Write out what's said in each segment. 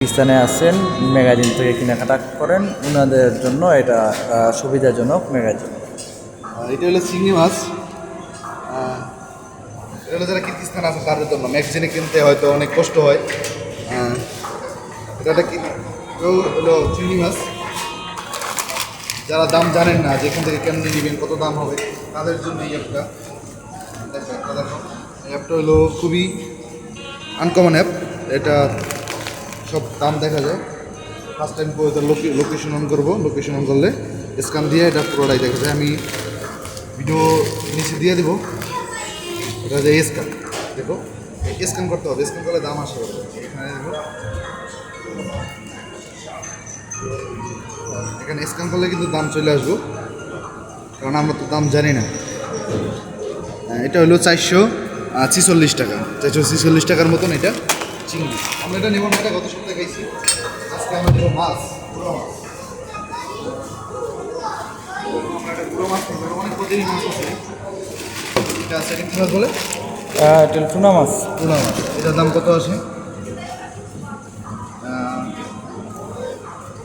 স্থানে আছেন ম্যাগাজিন থেকে কেনাকাটা করেন, ওনাদের জন্য এটা সুবিধাজনক ম্যাগাজিন। এটা হলো চিংড়ি মাছ। এটা হলো যারা কিরগিজস্তান আছে তাদের জন্য ম্যাগজিনে কিনতে হয়তো অনেক কষ্ট হয়। এটা কি হলো চিংড়ি মাছ। যারা দাম জানেন না যেখান থেকে কেমনি নেবেন কত দাম হবে তাদের জন্য এই অ্যাপটা। এই অ্যাপটা হলো খুবই আনকমন অ্যাপ। এটা সব দাম দেখা যায়। ফার্স্ট টাইম করে লোকেশন অন করবো, লোকেশন অন করলে স্ক্যান দিয়ে এটা পুরোটাই দেখা যায়। আমি ভিডিও নিচে দিয়ে দেবো। এটা যে স্ক্যান, দেখো স্ক্যান করতে হবে, স্ক্যান করলে দাম আসবে। এখানে দেখো, এখানে স্ক্যান করলে কিন্তু দাম চলে আসবো, কারণ আমরা তো দাম জানি না। এটা হলো 446 টাকা, 446 টাকার মতন এটা চিংড়ি। আমরা এটা নেব না, এটা গত সপ্তাহে খাইছি। আজকে আমরা নেব মাছ, পুরো মাছ। আমরা এটা পুরো মাছ নেব, অনেক প্রতিদিন মাছ আছে। এটা আছে কি মাছ বলে? টুনা মাছ। টুনা মাছ। এটার দাম কত আছে?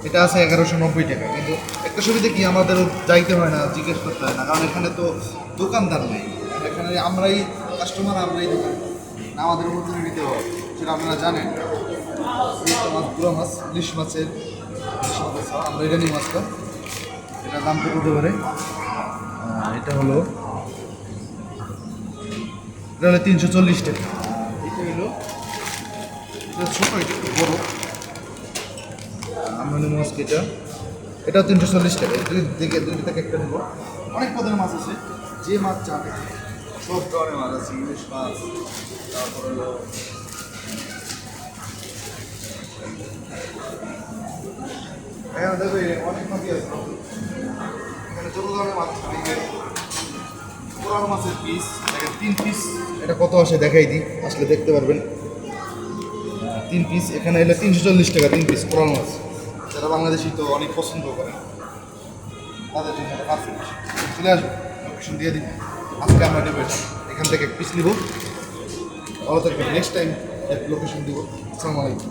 এটা আছে 1190 টাকা। কিন্তু একটা সুবিধা কি, আমাদের যাইতে হয় না, জিজ্ঞেস করতে হয় না, কারণ এখানে তো দোকানদার নেই। এখানে আমরাই কাস্টমার, আমরাই দোকান, আমাদের উপর থেকে নিতে হয়, সেটা আপনারা জানেন। মাছ, পুরো মাছ, ইলিশ মাছের আমরা এটা নিই মাছটা। এটার দাম কত হতে পারে? এটা হলো 340 টাকা। এটা হলো ছোটো, এটা একটু বড়ো। আমরা নেব মাছ কেটা, এটাও 340 টাকা। দুইটা থেকে একটা নেব। অনেক পদের মাছ আছে, যে মাছ চাবে সব ধরনের মাছ আছে। ইলিশ মাছ, তারপর হলো এখানে দেখো অনেক মাছই আছে। এখানে যত ধরনের মাছ আছে। পুরানো মাছের পিস দেখেন, 3 পিস। এটা কত আসে দেখাই দিই, আসলে দেখতে পারবেন। 3 পিস এখানে এলে 340 টাকা 3 পিস পুরানো মাছ। যারা বাংলাদেশি তো অনেক পছন্দ করে, তাদের জন্য এটা পারফেক্ট। চলে আসবো, লোকেশন দিয়ে দিন। আজকে আমরা নেবো এটা, এখান থেকে এক পিস নিব। ভালো থাকবেন, নেক্সট টাইম লোকেশন দিব। আসসালামু আলাইকুম।